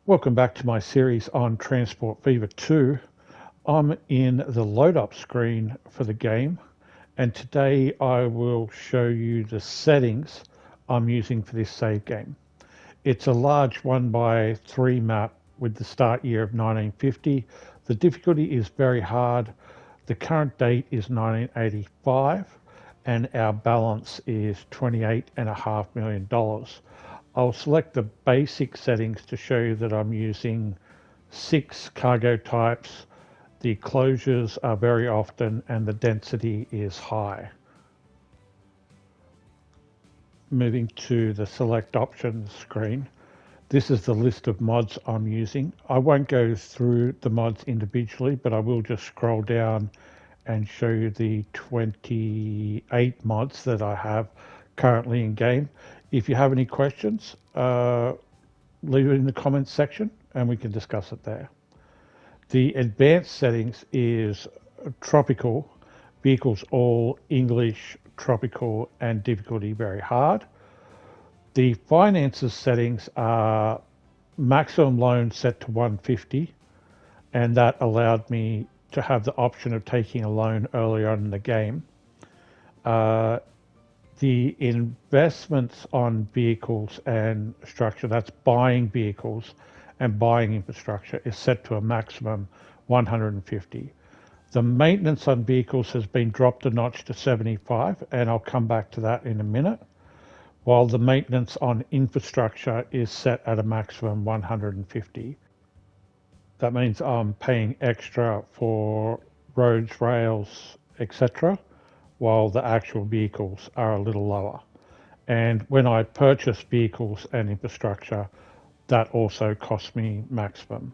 Welcome back to my series on Transport Fever 2. I'm in the load up screen for the game, and today I will show you the settings I'm using for this save game. It's a large 1x3 map with the start year of 1950. The difficulty is very hard. The current date is 1985 and our balance is $28.5 million. I'll select the basic settings to show you that I'm using 6 cargo types. The closures are very often and the density is high. Moving to the select options screen. This is the list of mods I'm using. I won't go through the mods individually, but I will just scroll down and show you the 28 mods that I have currently in game. If you have any questions, leave it in the comments section and we can discuss it there. The advanced settings is tropical, vehicles all English, tropical, and difficulty very hard. The finances settings are maximum loan set to 150, and that allowed me to have the option of taking a loan earlier on in the game. The investments on vehicles and structure, that's buying vehicles and buying infrastructure, is set to a maximum 150. The maintenance on vehicles has been dropped a notch to 75, and I'll come back to that in a minute, while the maintenance on infrastructure is set at a maximum 150. That means I'm paying extra for roads, rails, etc., while the actual vehicles are a little lower. And when I purchase vehicles and infrastructure, that also costs me maximum,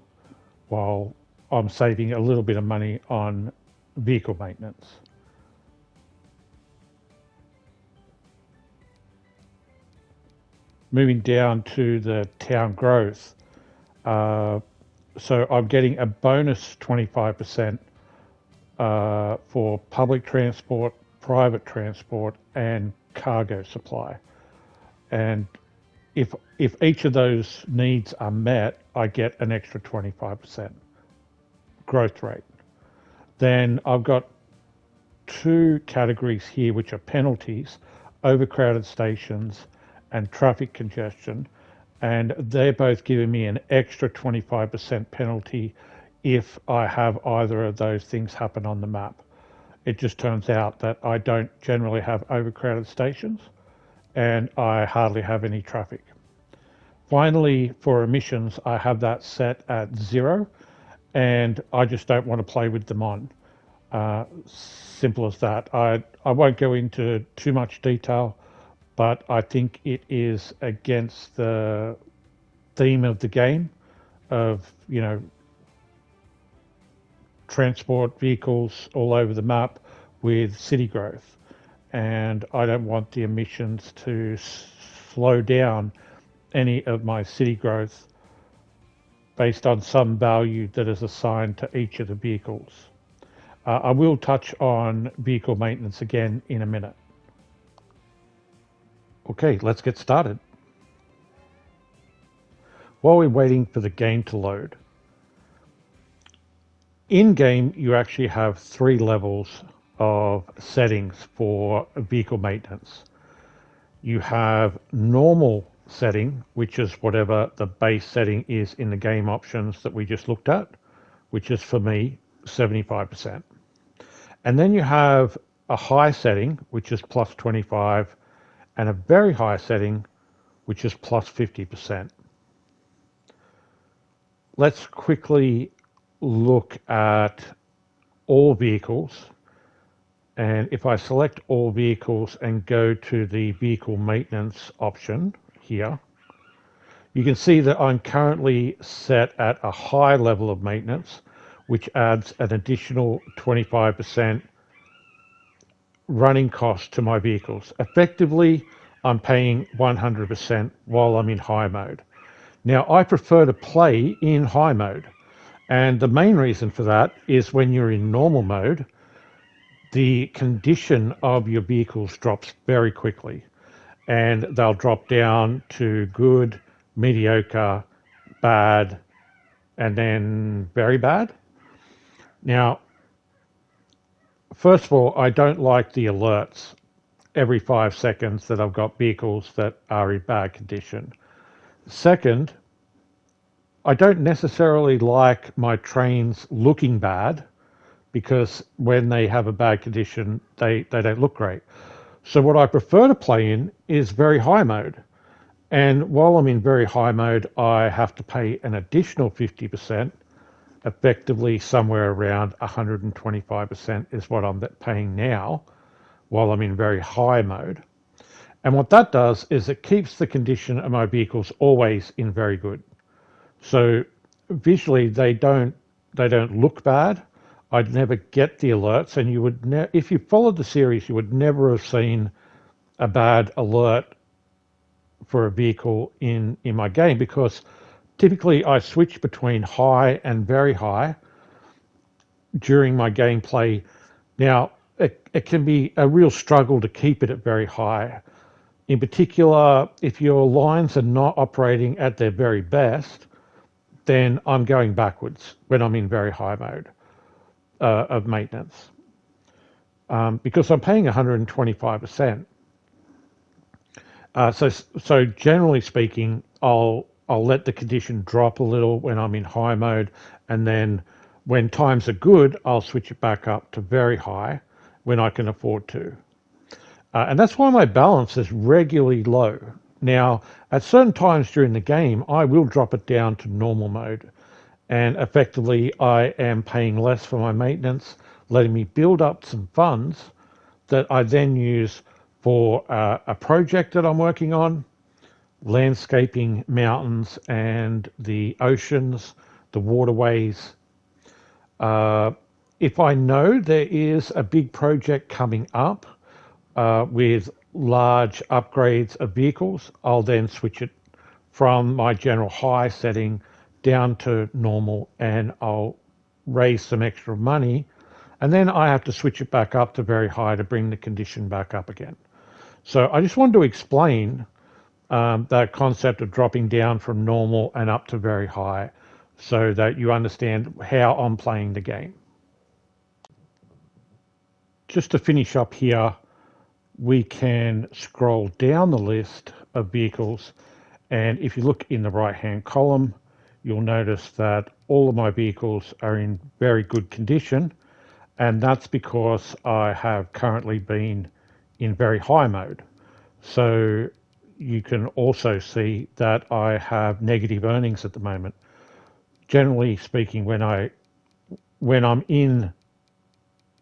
while I'm saving a little bit of money on vehicle maintenance. Moving down to the town growth. So I'm getting a bonus 25% for public transport, private transport, and cargo supply. And if each of those needs are met, I get an extra 25% growth rate. Then I've got 2 categories here, which are penalties: overcrowded stations and traffic congestion. And they're both giving me an extra 25% penalty if I have either of those things happen on the map. It just turns out that I don't generally have overcrowded stations and I hardly have any traffic. Finally, for emissions, I have that set at 0 and I just don't want to play with them on. Simple as that. I won't go into too much detail, but I think it is against the theme of the game of, transport vehicles all over the map with city growth. And I don't want the emissions to slow down any of my city growth based on some value that is assigned to each of the vehicles. I will touch on vehicle maintenance again in a minute. Okay, let's get started. While we're waiting for the game to load, in game you actually have 3 levels of settings for vehicle maintenance. You have normal setting, which is whatever the base setting is in the game options that we just looked at, which is for me 75%. And then you have a high setting, which is plus 25, and a very high setting, which is plus 50%. Let's quickly look at all vehicles. And if I select all vehicles and go to the vehicle maintenance option here, you can see that I'm currently set at a high level of maintenance, which adds an additional 25% running cost to my vehicles. Effectively, I'm paying 100% while I'm in high mode. Now, I prefer to play in high mode, and the main reason for that is when you're in normal mode, the condition of your vehicles drops very quickly, and they'll drop down to good, mediocre, bad, and then very bad. Now, first of all, I don't like the alerts every 5 seconds that I've got vehicles that are in bad condition. Second, I don't necessarily like my trains looking bad because when they have a bad condition, they don't look great. So what I prefer to play in is very high mode. And while I'm in very high mode, I have to pay an additional 50%, effectively somewhere around 125% is what I'm paying now while I'm in very high mode. And what that does is it keeps the condition of my vehicles always in very good. So visually they don't look bad. I'd never get the alerts, and you would if you followed the series, you would never have seen a bad alert for a vehicle in my game because typically I switch between high and very high during my gameplay. Now it can be a real struggle to keep it at very high. In particular, if your lines are not operating at their very best, then I'm going backwards when I'm in very high mode of maintenance because I'm paying 125%. So generally speaking, I'll let the condition drop a little when I'm in high mode, and then when times are good, I'll switch it back up to very high when I can afford to. And that's why my balance is regularly low. Now, at certain times during the game, I will drop it down to normal mode. And effectively, I am paying less for my maintenance, letting me build up some funds that I then use for a project that I'm working on, landscaping mountains and the oceans, the waterways. If I know there is a big project coming up with large upgrades of vehicles, I'll then switch it from my general high setting down to normal, and I'll raise some extra money, and then I have to switch it back up to very high to bring the condition back up again. So I just wanted to explain that concept of dropping down from normal and up to very high so that you understand how I'm playing the game. Just to finish up here, we can scroll down the list of vehicles, and if you look in the right hand column, you'll notice that all of my vehicles are in very good condition, and that's because I have currently been in very high mode. So you can also see that I have negative earnings at the moment. Generally speaking, when I'm in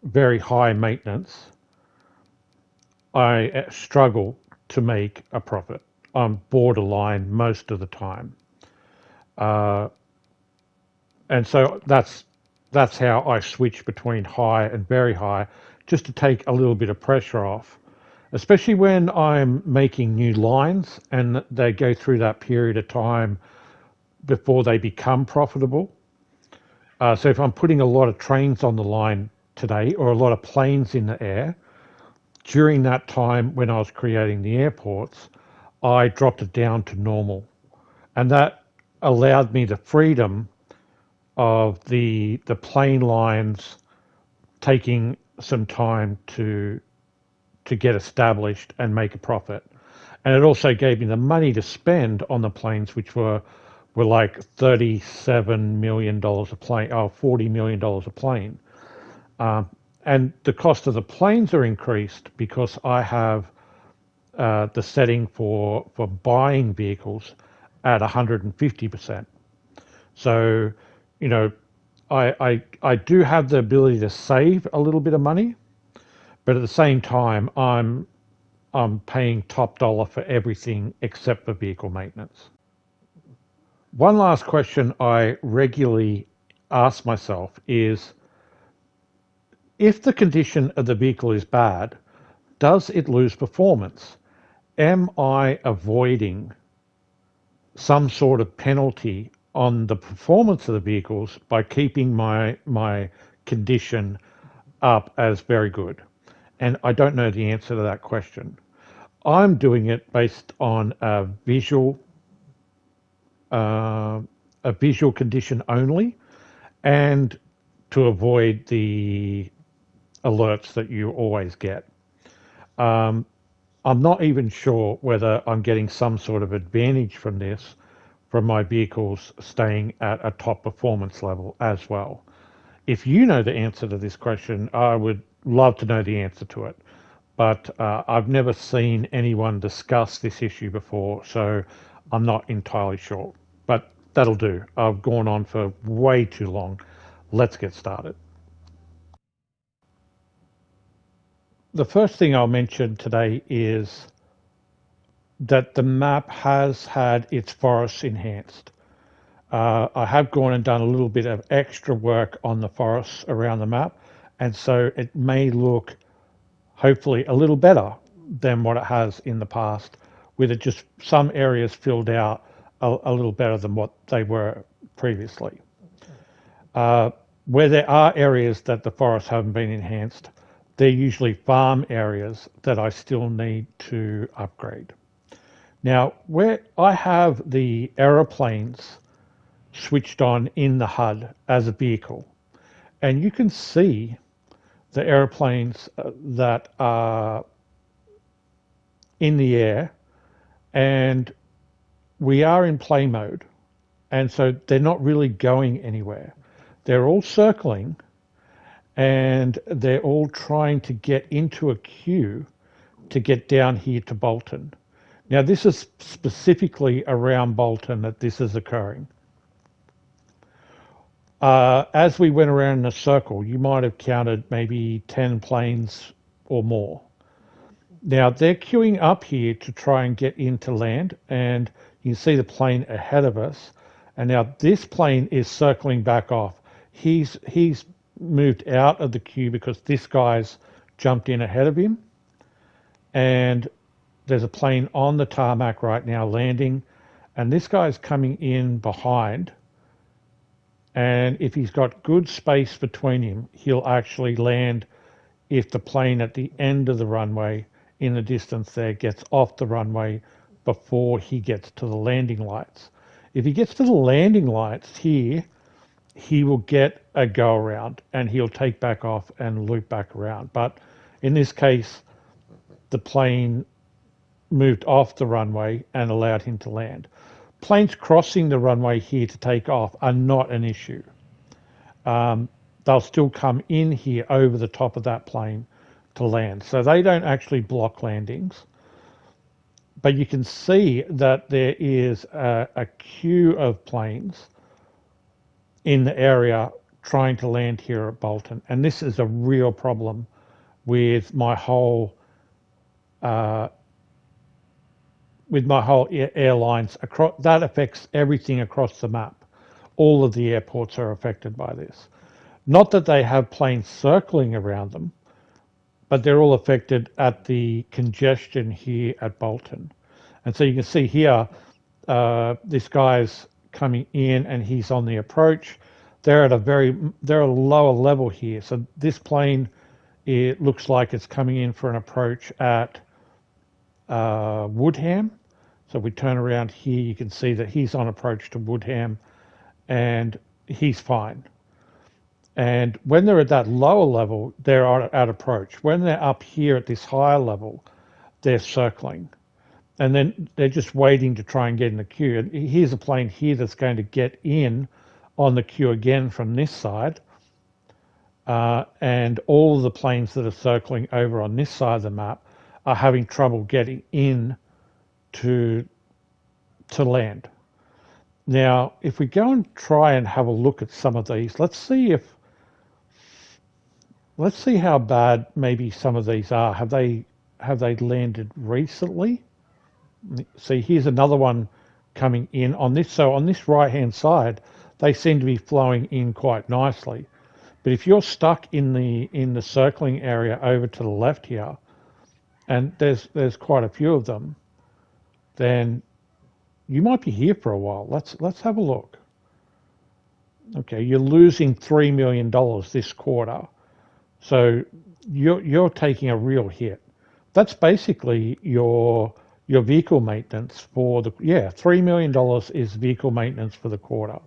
very high maintenance, I struggle to make a profit. I'm borderline most of the time. Uh, and so that's how I switch between high and very high, just to take a little bit of pressure off, especially when I'm making new lines and they go through that period of time before they become profitable. So if I'm putting a lot of trains on the line today or a lot of planes in the air, during that time when I was creating the airports, I dropped it down to normal. And that allowed me the freedom of the plane lines taking some time to get established and make a profit. And it also gave me the money to spend on the planes, which were like $37 million a plane, oh, $40 million a plane. And the cost of the planes are increased because I have the setting for buying vehicles at 150%. So, you know, I do have the ability to save a little bit of money, but at the same time, I'm paying top dollar for everything except for vehicle maintenance. One last question I regularly ask myself is, if the condition of the vehicle is bad, does it lose performance? Am I avoiding some sort of penalty on the performance of the vehicles by keeping my condition up as very good? And I don't know the answer to that question. I'm doing it based on a visual a visual condition only, and to avoid the alerts that you always get. I'm not even sure whether I'm getting some sort of advantage from this, from my vehicles staying at a top performance level as well. If you know the answer to this question, I would love to know the answer to it. But I've never seen anyone discuss this issue before, so I'm not entirely sure. But that'll do. I've gone on for way too long. Let's get started. The first thing I'll mention today is that the map has had its forests enhanced. I have gone and done a little bit of extra work on the forests around the map, and so it may look hopefully a little better than what it has in the past, with it just some areas filled out a little better than what they were previously. Where there are areas that the forests haven't been enhanced, they're usually farm areas that I still need to upgrade. Now, where I have the aeroplanes switched on in the HUD as a vehicle, and you can see the aeroplanes that are in the air, and we are in play mode, and so they're not really going anywhere. They're all circling, and they're all trying to get into a queue to get down here to Bolton. Now, this is specifically around Bolton that this is occurring. As we went around in a circle, you might have counted maybe 10 planes or more. Now, they're queuing up here to try and get into land, and you can see the plane ahead of us. And now this plane is circling back off. He's moved out of the queue because this guy's jumped in ahead of him. And there's a plane on the tarmac right now landing, and this guy's coming in behind. And if he's got good space between him, he'll actually land if the plane at the end of the runway in the distance there gets off the runway before he gets to the landing lights. If he gets to the landing lights here, he will get a go around and he'll take back off and loop back around. But in this case, the plane moved off the runway and allowed him to land. Planes crossing the runway here to take off are not an issue. They'll still come in here over the top of that plane to land. So they don't actually block landings. But you can see that there is a queue of planes in the area trying to land here at Bolton. And this is a real problem with my whole airlines across. That affects everything across the map. All of the airports are affected by this. Not that they have planes circling around them, but they're all affected at the congestion here at Bolton. And so you can see here, this guy's coming in and he's on the approach. They're at a lower level here. So this plane, it looks like it's coming in for an approach at Woodham. So we turn around here, you can see that he's on approach to Woodham and he's fine. And when they're at that lower level, they're at approach. When they're up here at this higher level, they're circling. And then they're just waiting to try and get in the queue. And here's a plane here that's going to get in on the queue again from this side. And all of the planes that are circling over on this side of the map are having trouble getting in to land. Now, if we go and try and have a look at some of these, let's see how bad maybe some of these are. Have they landed recently? See, here's another one coming in on this. So on this right-hand side, they seem to be flowing in quite nicely. But if you're stuck in the circling area over to the left here, and there's quite a few of them, then you might be here for a while. Let's have a look. Okay, you're losing $3 million this quarter, so you're taking a real hit. That's basically your vehicle maintenance for $3 million is vehicle maintenance for the quarter.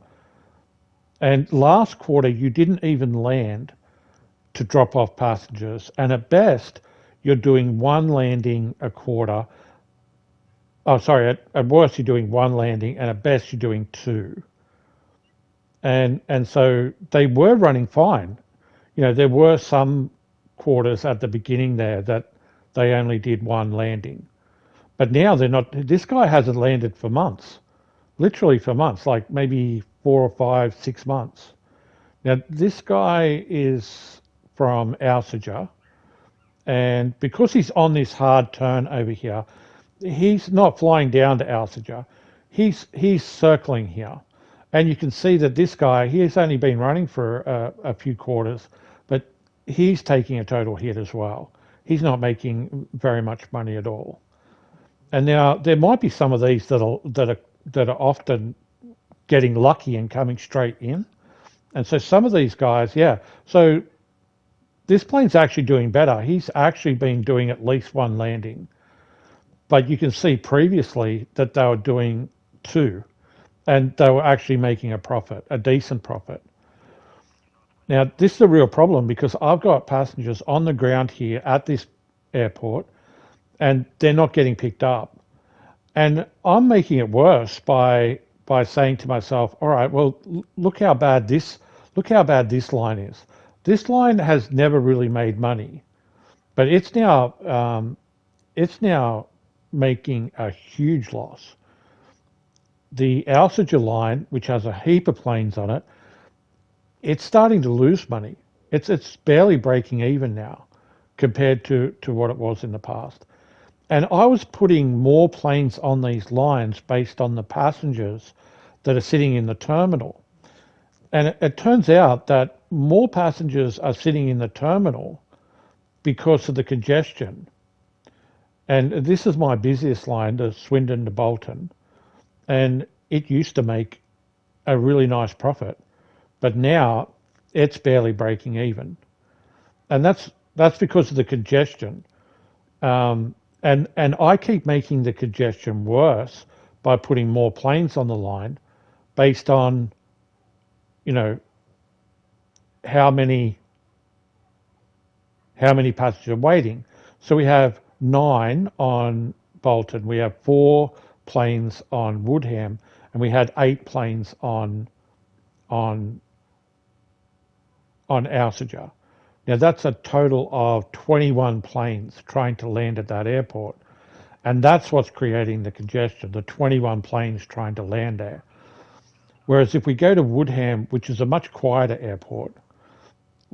And last quarter, you didn't even land to drop off passengers. And at best, you're doing one landing a quarter. Oh, sorry, at worst, you're doing one landing, and at best, you're doing two. And so they were running fine. There were some quarters at the beginning there that they only did one landing. But now they're not, this guy hasn't landed for months, literally for months, like maybe 4 or 5, 6 months. Now, this guy is from Alsager, and because he's on this hard turn over here, he's not flying down to Alsager. He's circling here. And you can see that this guy, he's only been running for a few quarters, but he's taking a total hit as well. He's not making very much money at all. And now there might be some of these that are often getting lucky and coming straight in. And so some of these guys, yeah. So this plane's actually doing better. He's actually been doing at least one landing. But you can see previously that they were doing two, and they were actually making a profit, a decent profit. Now, this is a real problem because I've got passengers on the ground here at this airport, and they're not getting picked up. And I'm making it worse by saying to myself, all right, well, look how bad this line is. This line has never really made money, but it's now making a huge loss. The Alsager line, which has a heap of planes on it, it's starting to lose money. It's barely breaking even now compared to what it was in the past. And I was putting more planes on these lines based on the passengers that are sitting in the terminal. And it turns out that more passengers are sitting in the terminal because of the congestion. And this is my busiest line, the Swindon to Bolton. And it used to make a really nice profit, but now it's barely breaking even. And that's because of the congestion. And I keep making the congestion worse by putting more planes on the line based on, you know, how many passengers are waiting. So we have 9 on Bolton, we have 4 planes on Woodham, and we had 8 planes on Alsager. Now that's a total of 21 planes trying to land at that airport. And that's what's creating the congestion, the 21 planes trying to land there. Whereas if we go to Woodham, which is a much quieter airport,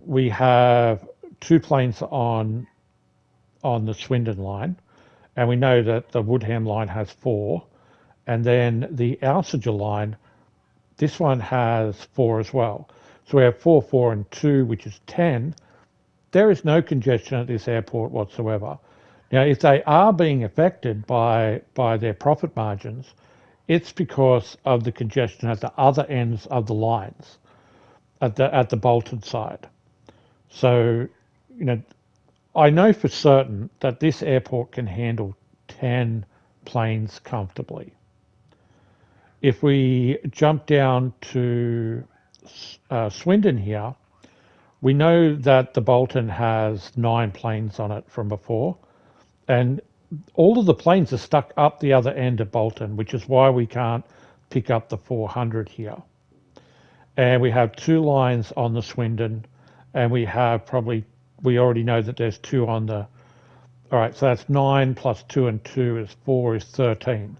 we have 2 planes on the Swindon line, and we know that the Woodham line has 4, and then the Alsager line, this one has 4 as well. So we have 4, 4, and 2, which is 10. There is no congestion at this airport whatsoever. Now, if they are being affected by their profit margins, it's because of the congestion at the other ends of the lines, at the Bolton side. So, I know for certain that this airport can handle 10 planes comfortably. If we jump down to Swindon here, we know that the Bolton has 9 planes on it from before, and all of the planes are stuck up the other end of Bolton, which is why we can't pick up the 400 here. And we have 2 lines on the Swindon, and we already know that there's 2 on the, all right, so that's 9 plus 2 and 2 is 4 is 13.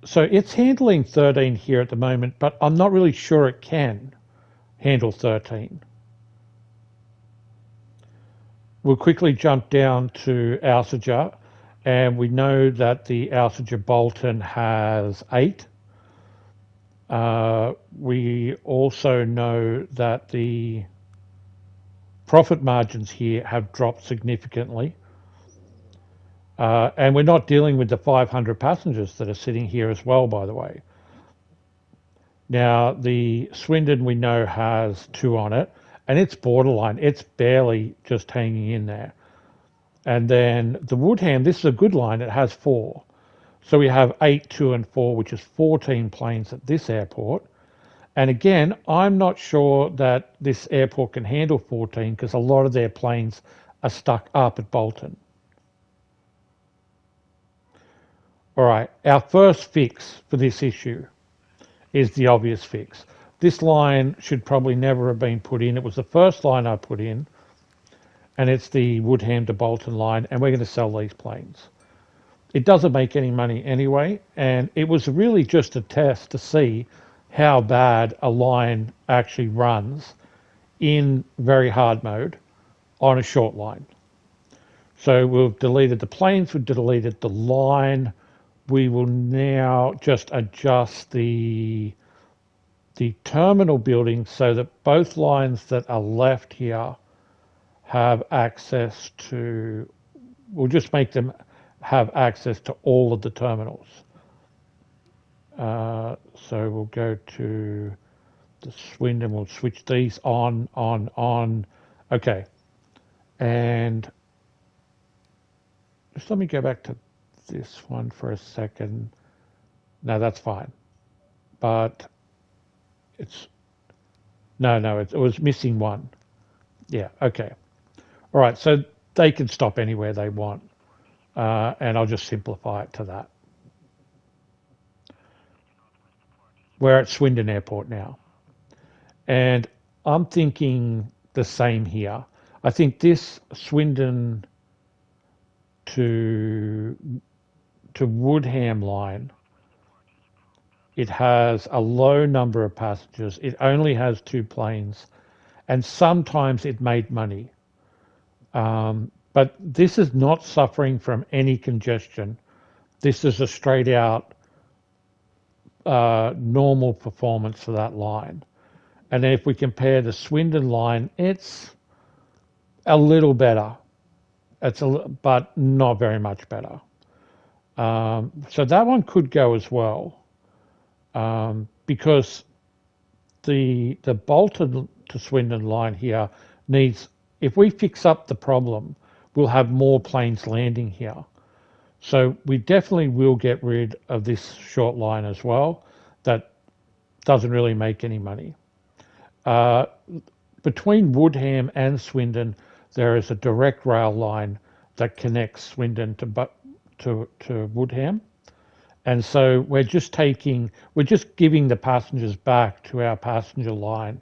So it's handling 13 here at the moment, but I'm not really sure it can handle 13. We'll quickly jump down to Alsager, and we know that the Alsager Bolton has 8. We also know that the profit margins here have dropped significantly. And we're not dealing with the 500 passengers that are sitting here as well, by the way. Now, the Swindon we know has 2 on it, and it's borderline. It's barely just hanging in there. And then the Woodham, this is a good line. It has 4. So we have 8, 2, and 4, which is 14 planes at this airport. And again, I'm not sure that this airport can handle 14 because a lot of their planes are stuck up at Bolton. All right, our first fix for this issue is the obvious fix. This line should probably never have been put in. It was the first line I put in, and it's the Woodham to Bolton line, and we're going to sell these planes. It doesn't make any money anyway, and it was really just a test to see how bad a line actually runs in very hard mode on a short line. So we've deleted the planes, we've deleted the line. We will now just adjust the terminal building so that both lines that are left here have access to, we'll just make them have access to all of the terminals. So we'll go to the Swindon, we'll switch these on. Okay. And just let me go back to this one for a second. No, that's fine. But it's, no, it was missing one. Yeah, okay. All right, so they can stop anywhere they want. And I'll just simplify it to that. We're at Swindon Airport now. And I'm thinking the same here. I think this Swindon to Woodham line, it has a low number of passengers. It only has 2 planes, and sometimes it made money. But this is not suffering from any congestion. This is a straight out normal performance for that line. And then if we compare the Swindon line, it's a little better. But not very much better. So that one could go as well, because the Bolton to Swindon line here needs, if we fix up the problem, we'll have more planes landing here. So we definitely will get rid of this short line as well. That doesn't really make any money. Between Woodham and Swindon, there is a direct rail line that connects Swindon to Woodham. And so we're just giving the passengers back to our passenger line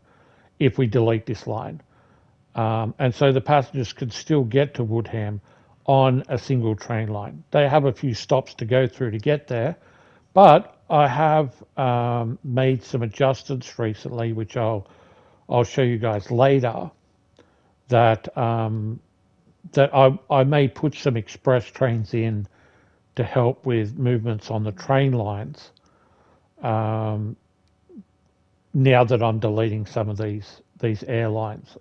if we delete this line. And so the passengers could still get to Woodham on a single train line. They have a few stops to go through to get there, but I have made some adjustments recently, which I'll show you guys later, that I may put some express trains in to help with movements on the train lines, now that I'm deleting some of these airlines.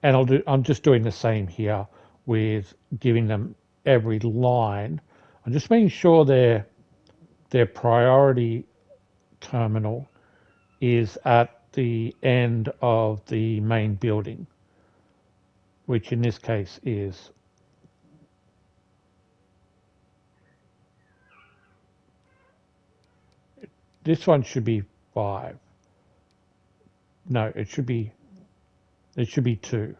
And I'm just doing the same here with giving them every line. I'm just making sure their priority terminal is at the end of the main building, which in this case is this one should be 5. No, it should be 2.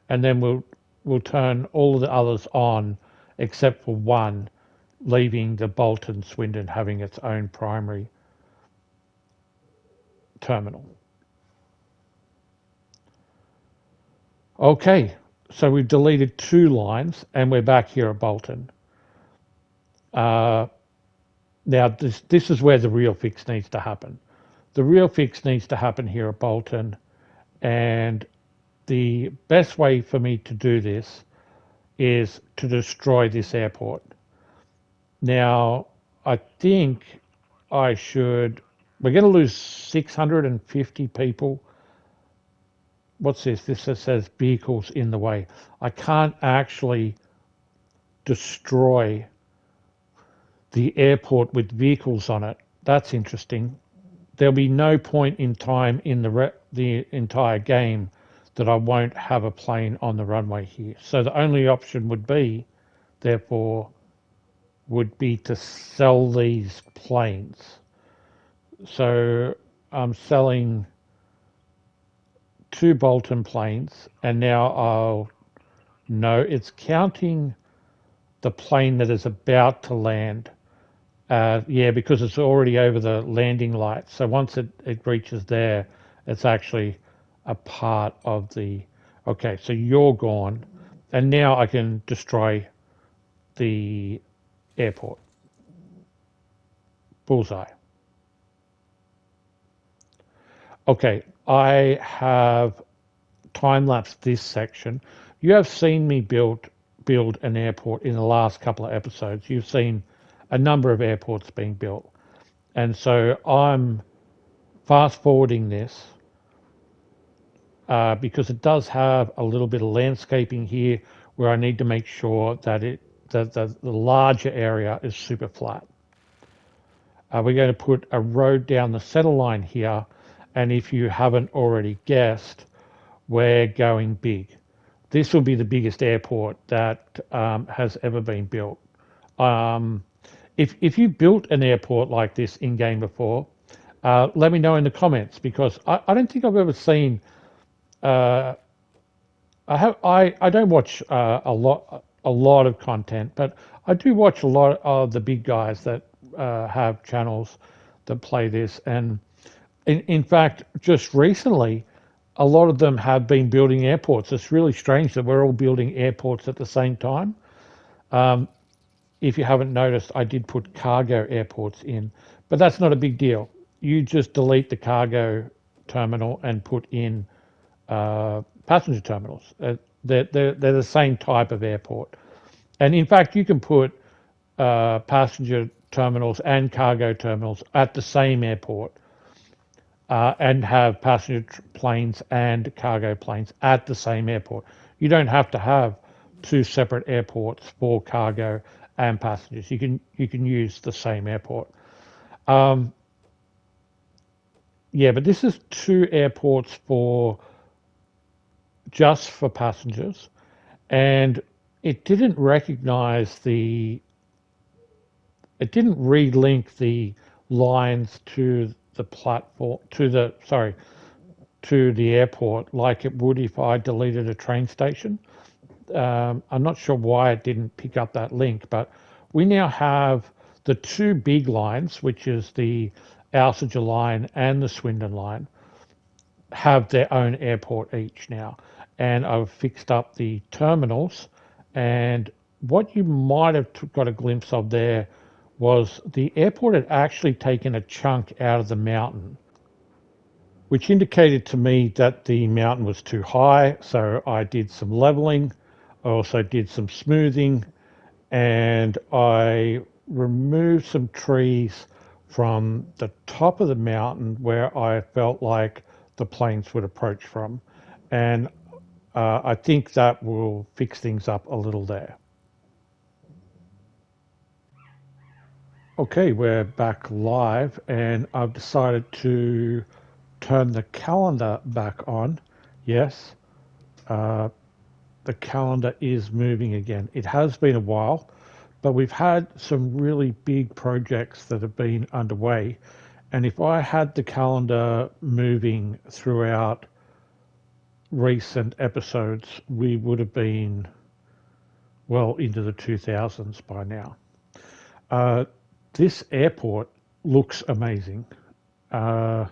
And then we'll turn all of the others on except for one, leaving the Bolton Swindon having its own primary terminal. Okay, so we've deleted 2 lines and we're back here at Bolton. Now this is where the real fix needs to happen. The real fix needs to happen here at Bolton, and the best way for me to do this is to destroy this airport. Now, I think we're going to lose 650 people. What's this? This says vehicles in the way. I can't actually destroy the airport with vehicles on it. That's interesting. There'll be no point in time in the entire game that I won't have a plane on the runway here. So the only option would be, therefore, would be to sell these planes. So I'm selling 2 Bolton planes, and now I'll know it's counting the plane that is about to land. Yeah, because it's already over the landing light. So once it reaches there, it's actually a part of the. Okay, so you're gone. And now I can destroy the airport. Bullseye. Okay, I have time lapsed this section. You have seen me build an airport in the last couple of episodes. You've seen a number of airports being built. And so I'm fast forwarding this because it does have a little bit of landscaping here where I need to make sure that the larger area is super flat. We're going to put a road down the center line here, and if you haven't already guessed, we're going big. This will be the biggest airport that has ever been built. Um, if you built an airport like this in game before, let me know in the comments because I don't think I've ever seen. Uh, I don't watch a lot of content, but I do watch a lot of the big guys that have channels that play this. And in fact, just recently, a lot of them have been building airports. It's really strange that we're all building airports at the same time. Um, if you haven't noticed, I did put cargo airports in, but that's not a big deal. You just delete the cargo terminal and put in passenger terminals. They're the same type of airport. And in fact, you can put passenger terminals and cargo terminals at the same airport and have passenger planes and cargo planes at the same airport. You don't have to have 2 separate airports for cargo and passengers. You can use the same airport. Um, yeah, but this is 2 airports for just for passengers, and it didn't recognize the it didn't relink the lines to the platform to the airport like it would if I deleted a train station. I'm not sure why it didn't pick up that link, but we now have the 2 big lines, which is the Alsager line and the Swindon line, have their own airport each now. And I've fixed up the terminals. And what you might have got a glimpse of there was the airport had actually taken a chunk out of the mountain, which indicated to me that the mountain was too high. So I did some leveling. I also did some smoothing, and I removed some trees from the top of the mountain where I felt like the planes would approach from. And I think that will fix things up a little there. Okay, we're back live, and I've decided to turn the calendar back on. Yes, uh, the calendar is moving again. It has been a while, but we've had some really big projects that have been underway. And if I had the calendar moving throughout recent episodes, we would have been well into the 2000s by now. Uh, this airport looks amazing. Uh,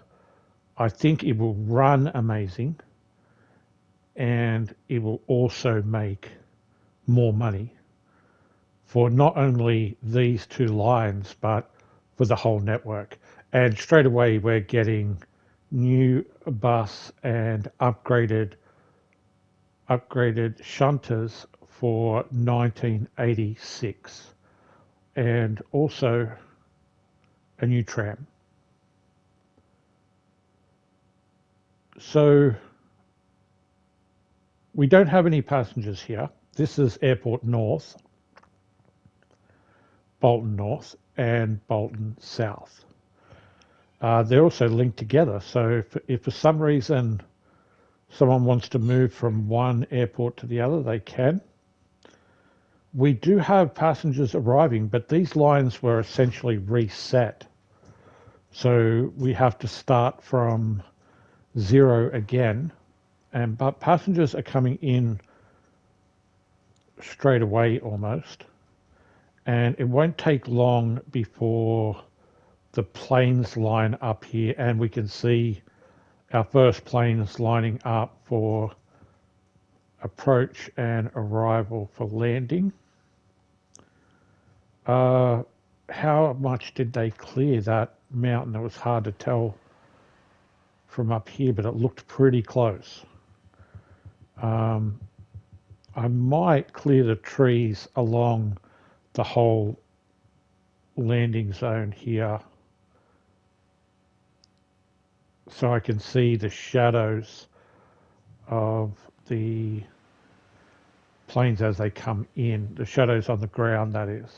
I think it will run amazing, and it will also make more money for not only these 2 lines, but for the whole network. And straight away, we're getting new bus and upgraded shunters for 1986, and also a new tram. So we don't have any passengers here. This is Airport North, Bolton North, and Bolton South. They're also linked together. So if for some reason someone wants to move from one airport to the other, they can. We do have passengers arriving, but these lines were essentially reset So we have to start from zero again. But passengers are coming in straight away almost. And it won't take long before the planes line up here, and we can see our first planes lining up for approach and arrival for landing. How much did they clear that mountain? It was hard to tell from up here, but it looked pretty close. Um, I might clear the trees along the whole landing zone here so I can see the shadows of the planes as they come in, the shadows on the ground, that is.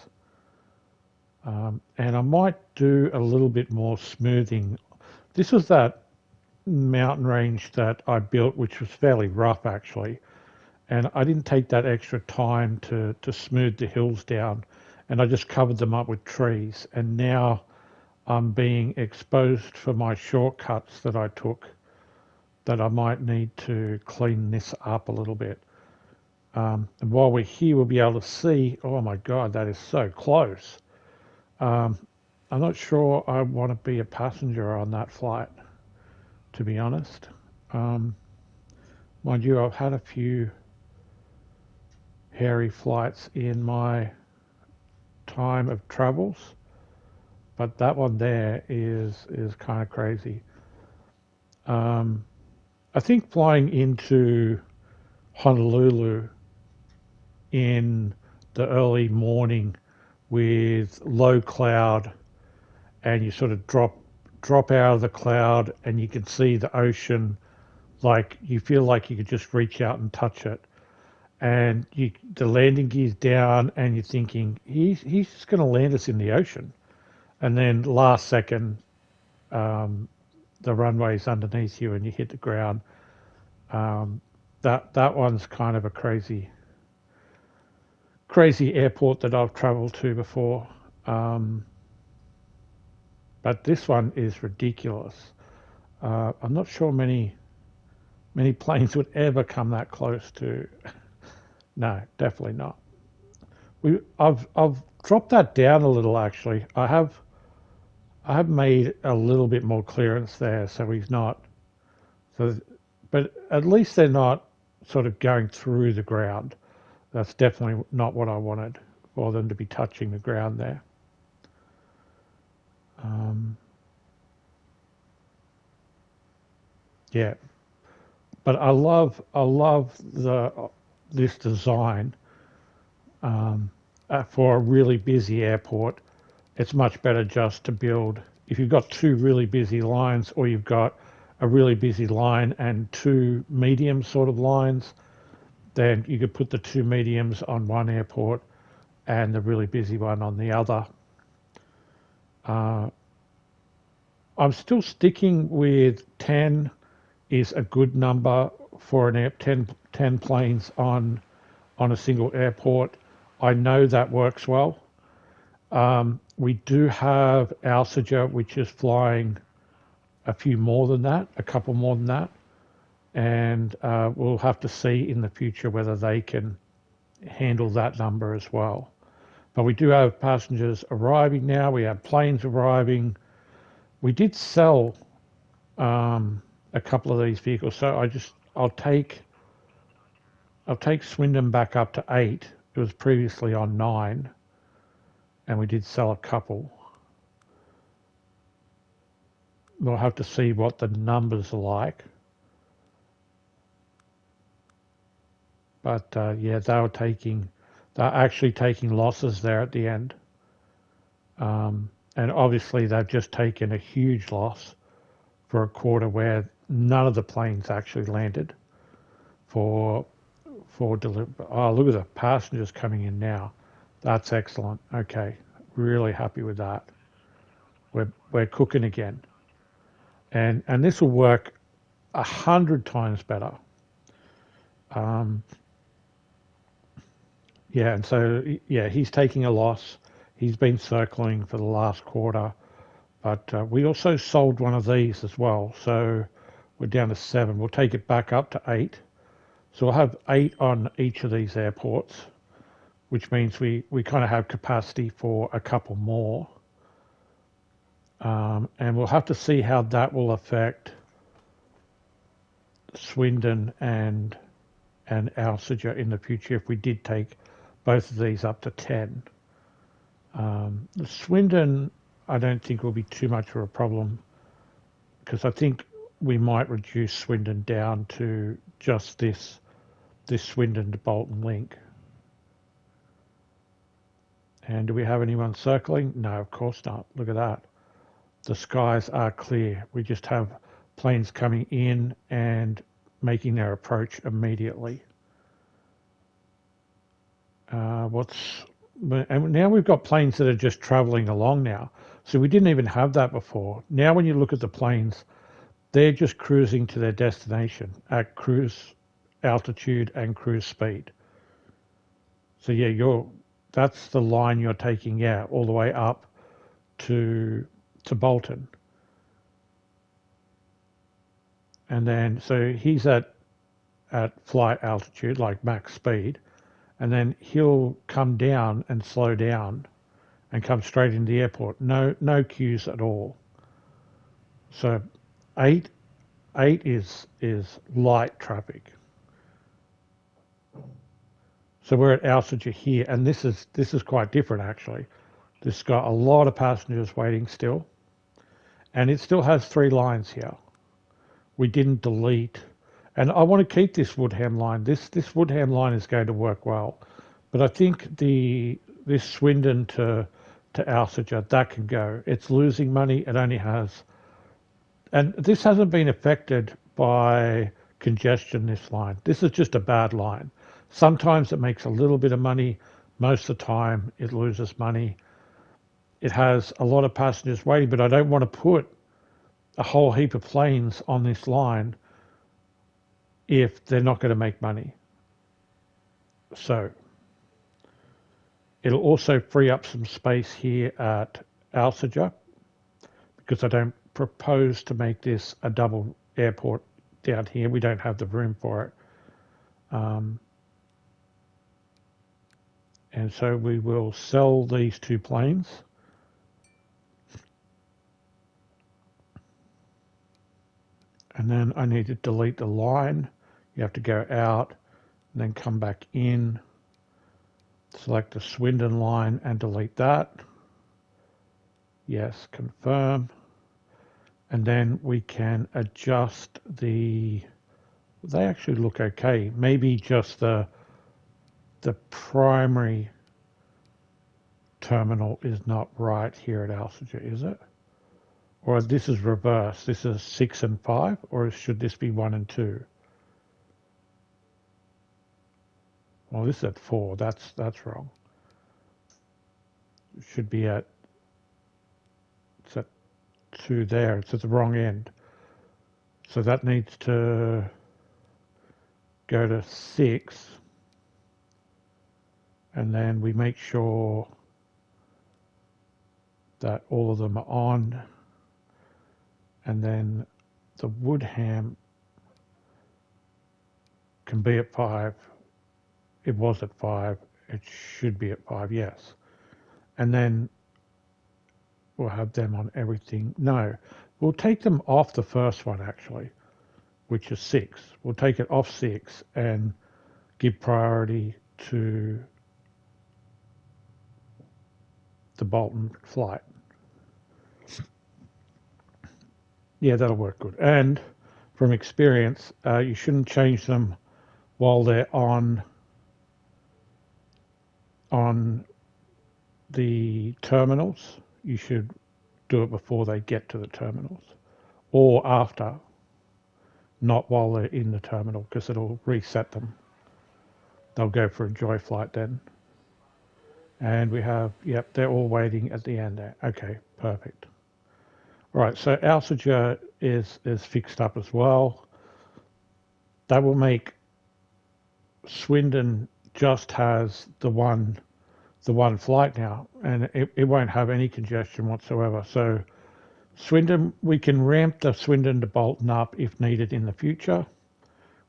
And I might do a little bit more smoothing. This was that mountain range that I built, which was fairly rough actually. And I didn't take that extra time to smooth the hills down. And I just covered them up with trees. And now I'm being exposed for my shortcuts that I took, that I might need to clean this up a little bit. And while we're here, we'll be able to see, oh my God, that is so close. Um, I'm not sure I want to be a passenger on that flight, to be honest. Um, Mind you, I've had a few hairy flights in my time of travels, but that one there is kind of crazy. Um, I think flying into Honolulu in the early morning with low cloud, and you sort of drop out of the cloud and you can see the ocean, like you feel like you could just reach out and touch it. And the landing gear's down and you're thinking he's just going to land us in the ocean, and then last second um, the runway's underneath you and you hit the ground. um, that one's kind of a crazy airport that I've traveled to before. Um, but this one is ridiculous. I'm not sure many planes would ever come that close to. No, definitely not. I've dropped that down a little actually. I have made a little bit more clearance there, so he's not. So, but at least they're not sort of going through the ground. That's definitely not what I wanted, for them to be touching the ground there. Um, yeah, but I love the this design for a really busy airport. It's much better just to build, if you've got two really busy lines, or you've got a really busy line and two medium sort of lines, then you could put the two mediums on one airport and the really busy one on the other. Uh, I'm still sticking with 10 is a good number for an 10 planes on a single airport. I know that works well. We do have Alsager, which is flying a few more than that, a couple more than that, and we'll have to see in the future whether they can handle that number as well. But we do have passengers arriving now. We have planes arriving. We did sell a couple of these vehicles, so I'll take Swindon back up to 8. It was previously on 9, and we did sell a couple. We'll have to see what the numbers are like. But yeah, they're actually taking losses there at the end. And obviously they've just taken a huge loss for a quarter where none of the planes actually landed for delivery. Oh, look at the passengers coming in now. That's excellent. Okay, really happy with that. We're cooking again, and this will work 100 times better. Um, yeah, and so yeah, he's taking a loss. He's been circling for the last quarter, But we also sold one of these as well. So we're down to 7. We'll take it back up to 8. So we'll have 8 on each of these airports, which means we kind of have capacity for a couple more. And we'll have to see how that will affect Swindon and Alsager in the future if we did take both of these up to 10. Swindon, I don't think will be too much of a problem because I think we might reduce Swindon down to just this Swindon to Bolton link. And do we have anyone circling? No, of course not. Look at that. The skies are clear. We just have planes coming in and making their approach immediately. And now we've got planes that are just traveling along now. So we didn't even have that before. Now when you look at the planes, they're just cruising to their destination at cruise altitude and cruise speed. So yeah, that's the line you're taking out all the way up to Bolton. And then so he's at flight altitude, like max speed, and then he'll come down and slow down and come straight into the airport. No queues at all. So 8 is light traffic. So we're at Alsager here, and this is quite different actually. This has got a lot of passengers waiting still, and it still has 3 lines here. We didn't delete, and I want to keep this Woodham line. This Woodham line is going to work well, but I think this Swindon to Alsager, that can go. It's losing money. It only has, and this hasn't been affected by congestion, this line. This is just a bad line. Sometimes it makes a little bit of money. Most of the time it loses money. It has a lot of passengers waiting, but I don't want to put a whole heap of planes on this line if they're not going to make money. So it'll also free up some space here at Alsager because I don't propose to make this a double airport down here. We don't have the room for it. And so we will sell these 2 planes. And then I need to delete the line. You have to go out and then come back in, select the Swindon line and delete that. Yes, confirm. And then we can adjust they actually look okay. Maybe just the primary terminal is not right here at Alsager, is it? Or this is reverse. This is 6 and 5, or should this be 1 and 2? Well, this is at 4. That's wrong. It should be it's at 2 there. It's at the wrong end. So that needs to go to 6. And then we make sure that all of them are on. And then the Woodham can be at 5. It was at 5. It should be at 5, yes. And then we'll have them on everything. No, we'll take them off the first one actually, which is 6. We'll take it off 6 and give priority to the Bolton flight. Yeah, that'll work good. And from experience, you shouldn't change them while they're on the terminals. You should do it before they get to the terminals or after, not while they're in the terminal, because it'll reset them. They'll go for a joy flight then. And we have, yep, they're all waiting at the end there. Okay, perfect. Right, so Alsager is fixed up as well. That will make Swindon just has the one flight now, and it won't have any congestion whatsoever. So Swindon, we can ramp the Swindon to Bolton up if needed in the future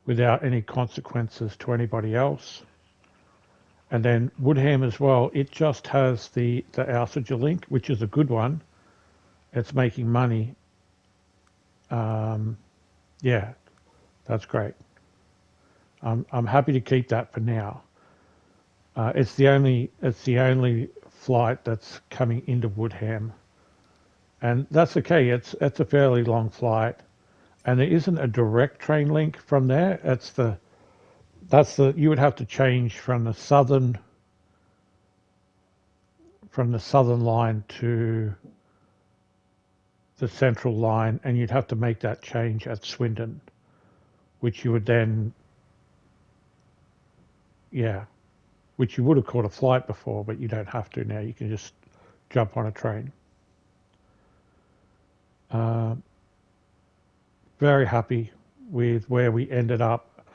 without any consequences to anybody else. And then Woodham as well, it just has the Alsager link, which is a good one. It's making money. Um, yeah, that's great. I'm happy to keep that for now. It's the only flight that's coming into Woodham, and that's okay. It's a fairly long flight, and there isn't a direct train link from there. That's the you would have to change from the southern line to the central line, and you'd have to make that change at Swindon, which you would then, yeah, which you would have caught a flight before, but you don't have to now. You can just jump on a train. Uh, Very happy with where we ended up.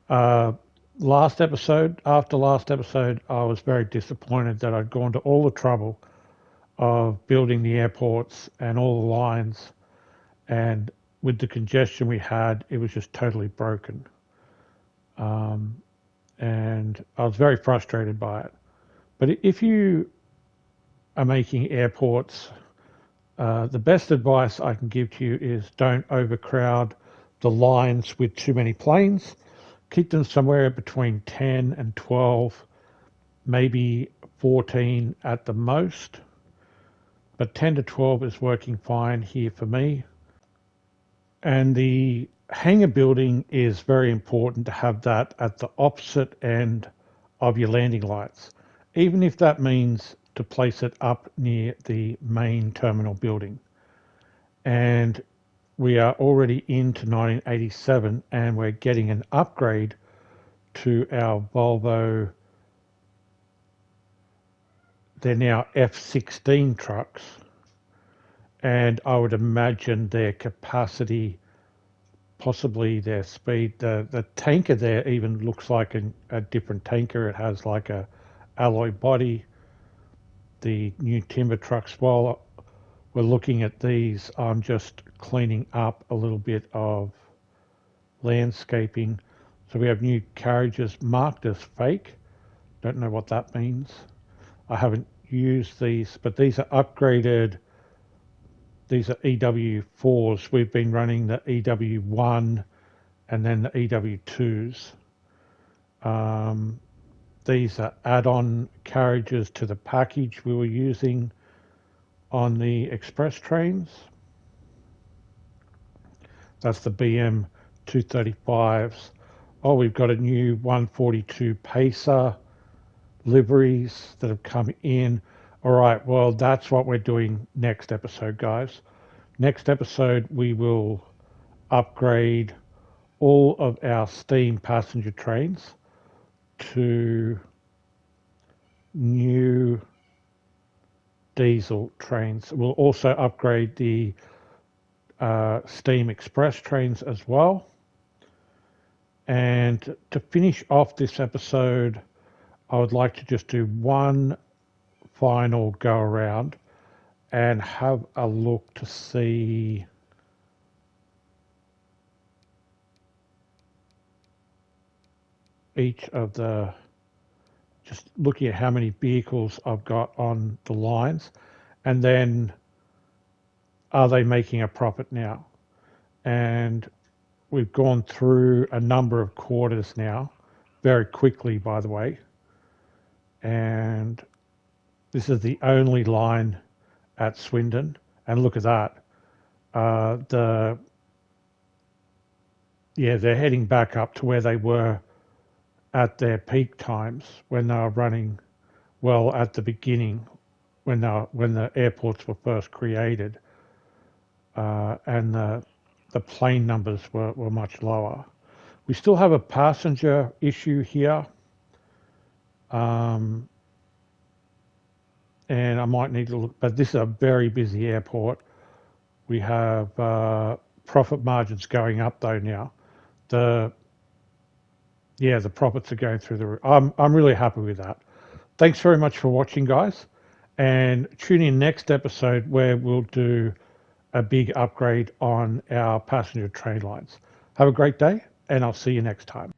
Uh, after last episode, I was very disappointed that I'd gone to all the trouble of building the airports and all the lines, and with the congestion we had, it was just totally broken. Um, and I was very frustrated by it. But if you are making airports, the best advice I can give to you is don't overcrowd the lines with too many planes. Keep them somewhere between 10 and 12, maybe 14 at the most. But 10 to 12 is working fine here for me. And the hangar building is very important to have that at the opposite end of your landing lights, even if that means to place it up near the main terminal building. And we are already into 1987 and we're getting an upgrade to our Volvo. They're now F16 trucks, and I would imagine their capacity, possibly their speed. The tanker there even looks like a different tanker. It has like a alloy body. The new timber trucks, while we're looking at these, I'm just cleaning up a little bit of landscaping. So we have new carriages marked as fake. Don't know what that means. I haven't used these, but these are upgraded. These are EW4s. We've been running the EW1 and then the EW2s. These are add-on carriages to the package we were using on the express trains. That's the BM 235s. Oh, we've got a new 142 Pacer liveries that have come in. All right, well, that's what we're doing next episode, guys. Next episode, we will upgrade all of our steam passenger trains to new diesel trains. We'll also upgrade the steam express trains as well. And to finish off this episode, I would like to just do one final go around and have a look to see each of the, just looking at how many vehicles I've got on the lines, and then are they making a profit now? And we've gone through a number of quarters now, very quickly, by the way. And this is the only line at Swindon. And look at that. They're heading back up to where they were at their peak times when they were running well at the beginning, when the airports were first created, and the plane numbers were much lower. We still have a passenger issue here, and I might need to look, but this is a very busy airport. We have profit margins going up though now. The profits are going through the roof. I'm really happy with that. Thanks very much for watching, guys, and tune in next episode where we'll do a big upgrade on our passenger train lines. Have a great day, and I'll see you next time.